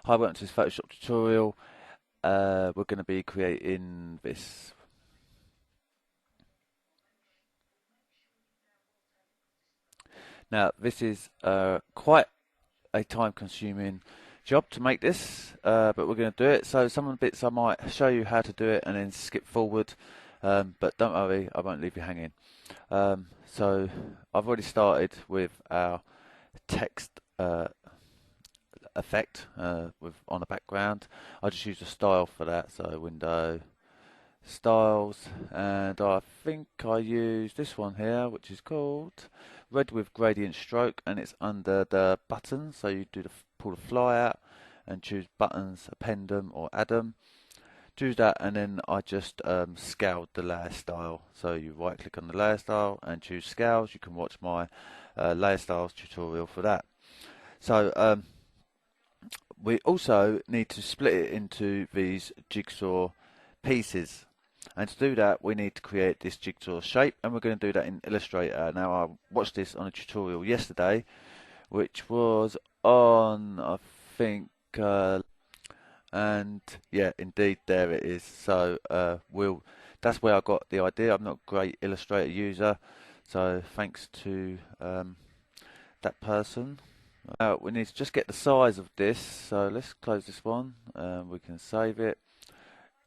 Hi, welcome to this Photoshop tutorial. We're going to be creating this. Now, this is quite a time-consuming job to make this, but we're going to do it. So some of the bits I might show you how to do it and then skip forward, but don't worry, I won't leave you hanging. So I've already started with our text effect with on a background. I just use a style for that, so window, styles, and I think I use this one here, which is called red with gradient stroke, and it's under the buttons. So you do pull the fly out and choose buttons, append them or add them. Choose that, and then I just scaled the layer style. So you right click on the layer style and choose scales. You can watch my layer styles tutorial for that. So we also need to split it into these jigsaw pieces. And to do that, we need to create this jigsaw shape, and we're going to do that in Illustrator. Now, I watched this on a tutorial yesterday, which was on, I think, and yeah, indeed, there it is. So that's where I got the idea. I'm not a great Illustrator user, so thanks to that person. We need to just get the size of this, so let's close this one. We can save it.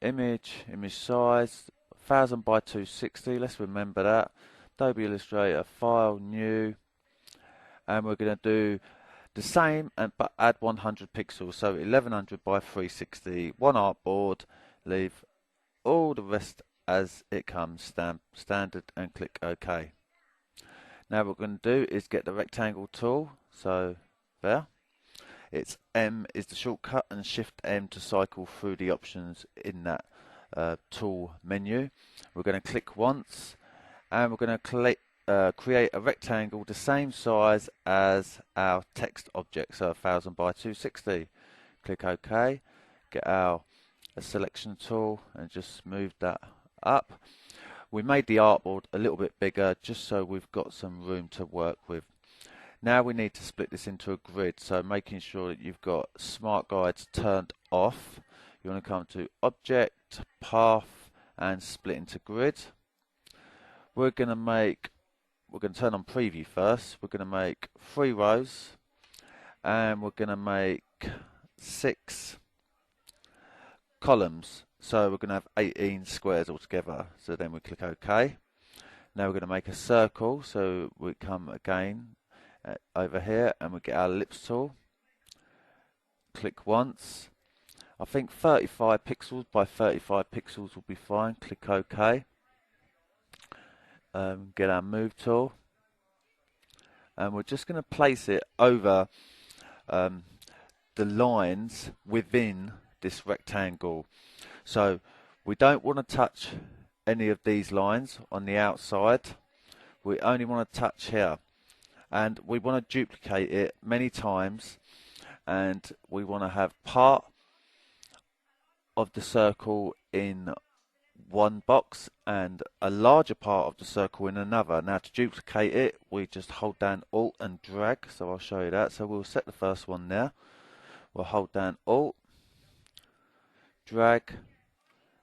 Image size 1000 by 260. Let's remember that. Adobe Illustrator, file, new, and we're going to do the same but add 100 pixels. So 1100 by 360. One artboard. Leave all the rest as it comes, standard, and click OK. Now what we're going to do is get the rectangle tool. So there. It's M is the shortcut, and Shift M to cycle through the options in that tool menu. We're going to click once, and we're going to create a rectangle the same size as our text object, so 1000 by 260. Click OK. Get our selection tool and just move that up. We made the artboard a little bit bigger just so we've got some room to work with. Now we need to split this into a grid, so making sure that you've got smart guides turned off. You want to come to Object, Path, and Split into Grid. We're going to turn on Preview first. We're going to make 3 rows, and we're going to make 6 columns. So we're going to have 18 squares altogether. So then we click OK. Now we're going to make a circle, so we come again over here and we get our ellipse tool. Click once. I think 35 pixels by 35 pixels will be fine. Click OK. Get our move tool, and we're just going to place it over the lines within this rectangle. So we don't want to touch any of these lines on the outside. We only want to touch here. And we want to duplicate it many times, and we want to have part of the circle in one box and a larger part of the circle in another. Now to duplicate it, we just hold down Alt and drag, so I'll show you that. So we'll set the first one there. We'll hold down Alt, drag,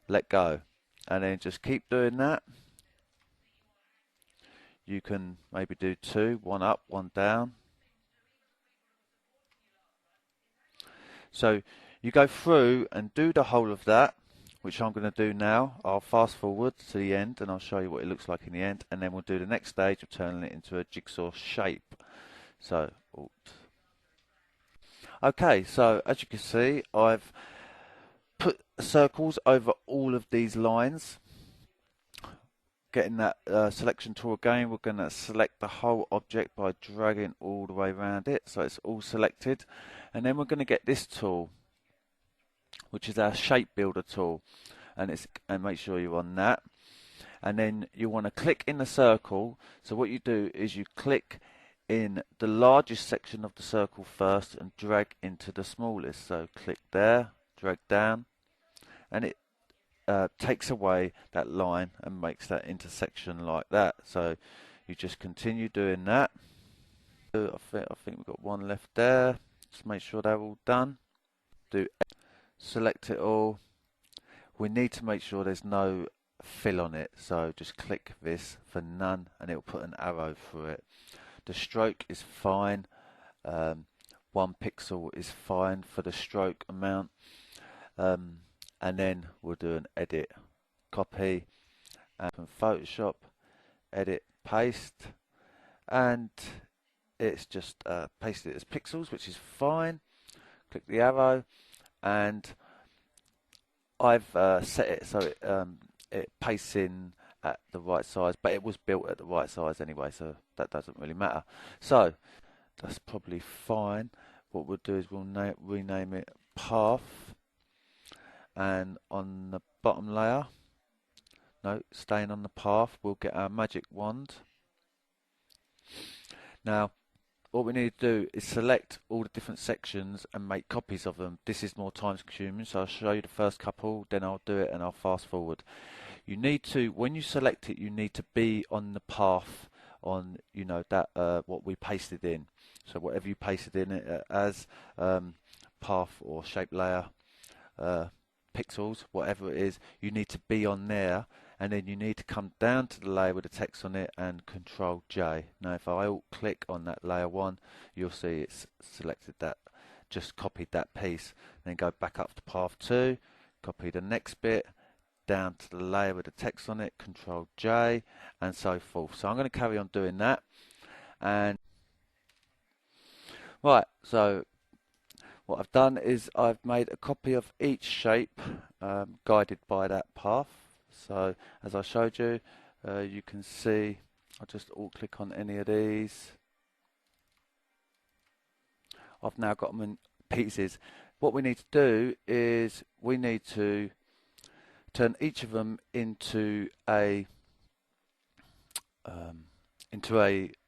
let go, and then just keep doing that. You can maybe do 2, one up, one down. So you go through and do the whole of that, which I'm going to do now. I'll fast forward to the end and I'll show you what it looks like in the end, and then we'll do the next stage of turning it into a jigsaw shape. So, Alt. Okay, so as you can see, I've put circles over all of these lines. Getting that selection tool again, we're going to select the whole object by dragging all the way around it, so it's all selected. And then we're going to get this tool, which is our shape builder tool, and make sure you're on that. And then you want to click in the circle. So what you do is you click in the largest section of the circle first and drag into the smallest. So click there, drag down, and it takes away that line and makes that intersection like that. So you just continue doing that. I think we've got one left there. Just make sure they're all done. do select it all. We need to make sure there's no fill on it, so just click this for none and it will put an arrow through it. The stroke is fine, 1 pixel is fine for the stroke amount, and then we'll do an edit, copy, and from Photoshop, edit, paste, and it's just pasted it as pixels, which is fine. Click the arrow, and I've set it so it pastes in at the right size, but it was built at the right size anyway, so that doesn't really matter. So that's probably fine. What we'll do is we'll rename it path, and on the bottom layer, no, staying on the path, we'll get our magic wand. Now what we need to do is select all the different sections and make copies of them. This is more time consuming, so I'll show you the first couple, then I'll do it and I'll fast forward. You need to, when you select it, you need to be on the path on, you know, that what we pasted in. So whatever you pasted in it as, path or shape layer, pixels, whatever it is, you need to be on there, and then you need to come down to the layer with the text on it and Control J. Now if I alt click on that layer 1, you'll see it's selected that, just copied that piece. Then go back up to path 2, copy the next bit, down to the layer with the text on it, Control J, and so forth. So I'm going to carry on doing that. And right, so what I've done is I've made a copy of each shape guided by that path. So as I showed you, you can see, I'll just alt click on any of these. I've now got them in pieces. What we need to do is we need to turn each of them into a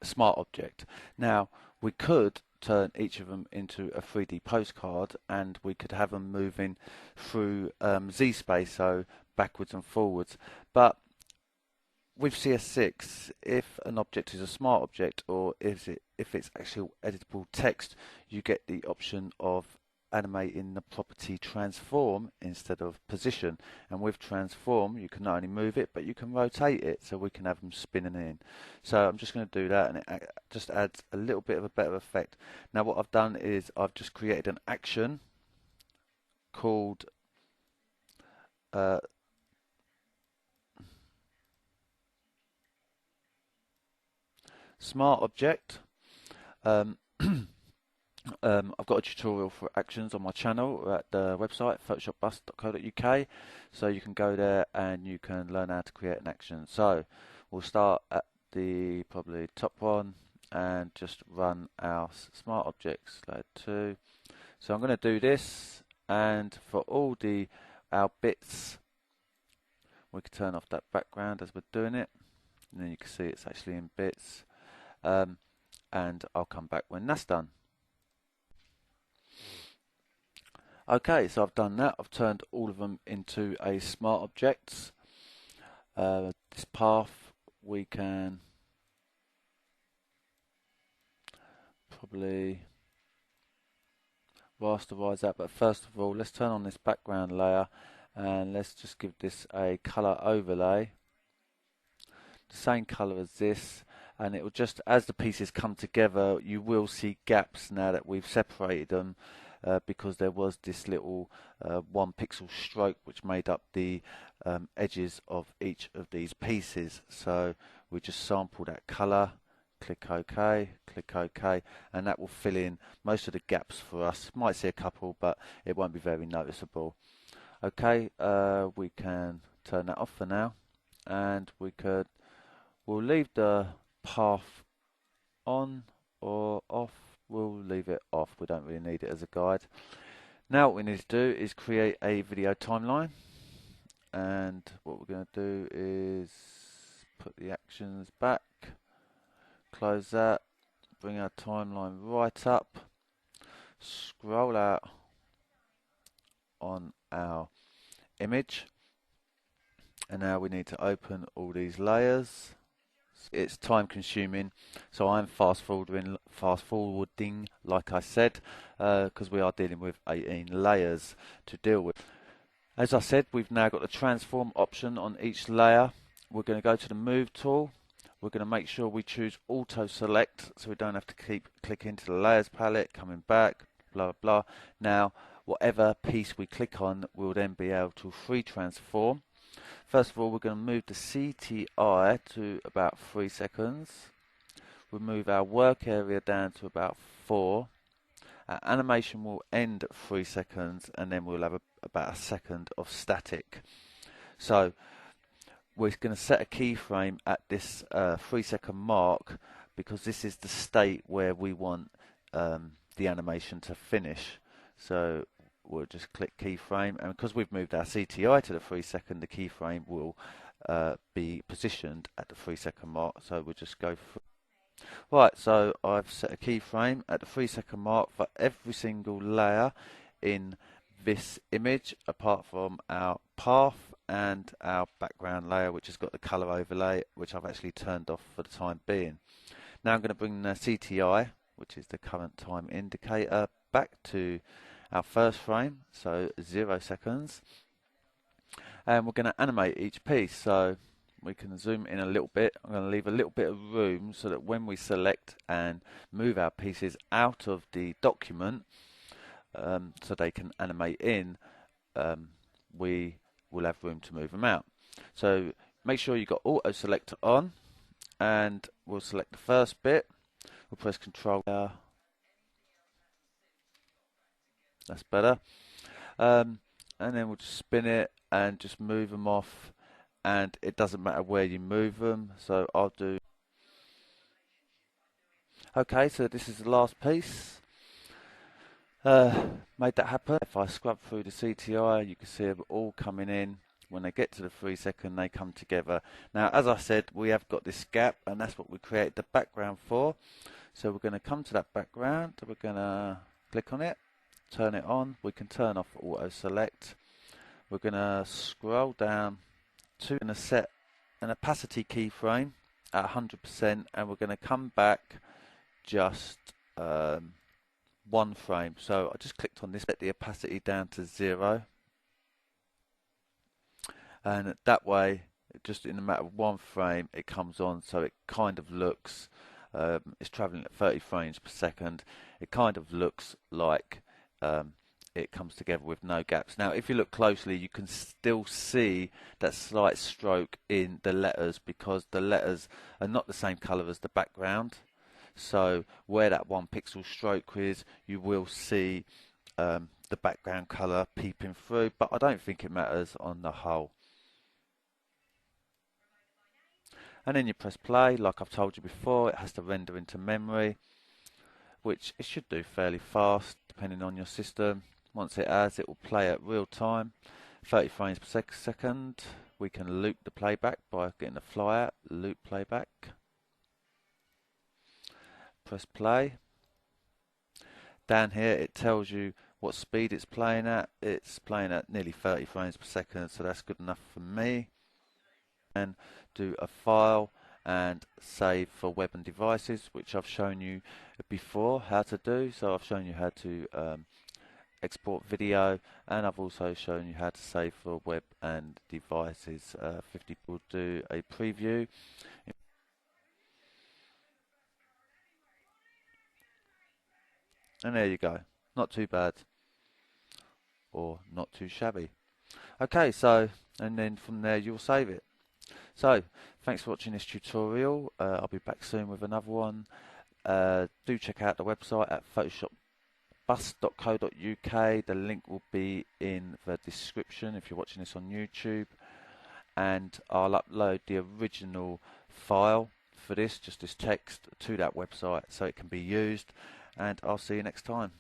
smart object. Now we could turn each of them into a 3D postcard, and we could have them moving through Z space, so backwards and forwards. But with CS6, if an object is a smart object, or if it's actual editable text, you get the option of animating the property transform instead of position. And with transform, you can not only move it, but you can rotate it, so we can have them spinning in. So I'm just going to do that, and it just adds a little bit of a better effect. Now what I've done is I've just created an action called smart object. I've got a tutorial for actions on my channel at the website photoshopbus.co.uk, so you can go there and you can learn how to create an action. So we'll start at the probably top one and just run our smart objects layer 2. So I'm going to do this, and for all our bits, we can turn off that background as we're doing it, and then you can see it's actually in bits, and I'll come back when that's done. Okay, so I've done that. I've turned all of them into a smart objects. This path we can probably rasterize that, but first of all let's turn on this background layer and let's just give this a color overlay, the same color as this, and it will just, as the pieces come together, you will see gaps now that we've separated them, because there was this little 1 pixel stroke which made up the edges of each of these pieces. So we just sample that color, click OK, and that will fill in most of the gaps for us. Might see a couple, but it won't be very noticeable. Okay, we can turn that off for now, and we'll leave the path on or off. We'll leave it off, we don't really need it as a guide. Now what we need to do is create a video timeline, and what we're going to do is put the actions back, close that, bring our timeline right up, scroll out on our image, and now we need to open all these layers. It's time consuming, so I'm fast forwarding like I said, because we are dealing with 18 layers to deal with. As I said, we've now got the transform option on each layer. We're going to go to the move tool. We're going to make sure we choose auto select so we don't have to keep clicking into the layers palette, coming back, blah blah blah. Now whatever piece we click on, we'll then be able to free transform. First of all, we're going to move the CTI to about 3 seconds. We'll move our work area down to about 4. Our animation will end at 3 seconds, and then we'll have about a second of static. So we're going to set a keyframe at this 3-second mark, because this is the state where we want the animation to finish. So we'll just click keyframe, and because we've moved our CTI to the 3-second, the keyframe will be positioned at the 3-second mark. So we'll just go through. Right, so I've set a keyframe at the 3-second mark for every single layer in this image, apart from our path and our background layer, which has got the color overlay, which I've actually turned off for the time being. Now I'm going to bring the CTI, which is the current time indicator, back to our first frame, so 0 seconds, and we're going to animate each piece. So we can zoom in a little bit. I'm going to leave a little bit of room so that when we select and move our pieces out of the document, so they can animate in, we will have room to move them out. So make sure you've got auto select on, and we'll select the first bit. We'll press Control. That's better. And then we'll just spin it and just move them off, and it doesn't matter where you move them. So I'll do. Okay, so this is the last piece. Made that happen. If I scrub through the CTI, you can see them all coming in. When they get to the 3-second, they come together. Now, as I said, we have got this gap, and that's what we create the background for. So we're going to come to that background. We're going to click on it, turn it on. We can turn off auto select. We're going to scroll down to set an opacity keyframe at 100%, and we're going to come back just 1 frame. So I just clicked on this, set the opacity down to 0, and that way, just in a matter of 1 frame, it comes on. So it kind of looks, it's traveling at 30 frames per second. It kind of looks like it comes together with no gaps. Now, if you look closely, you can still see that slight stroke in the letters, because the letters are not the same color as the background. So where that 1 pixel stroke is, you will see the background color peeping through, but I don't think it matters on the whole. And then you press play. Like I've told you before, it has to render into memory, which it should do fairly fast depending on your system. Once it has, it will play at real time, 30 frames per second. We can loop the playback by getting the fly out, loop playback. Press play. Down here it tells you what speed it's playing at. It's playing at nearly 30 frames per second, so that's good enough for me. And do a file and save for web and devices, which I've shown you before how to do. So I've shown you how to export video, and I've also shown you how to save for web and devices. 50 will do a preview. And there you go. Not too bad, or not too shabby. Okay, so, and then from there you'll save it. So, thanks for watching this tutorial. I'll be back soon with another one. Do check out the website at photoshopbus.co.uk. The link will be in the description if you're watching this on YouTube. And I'll upload the original file for this, just this text, to that website so it can be used. And I'll see you next time.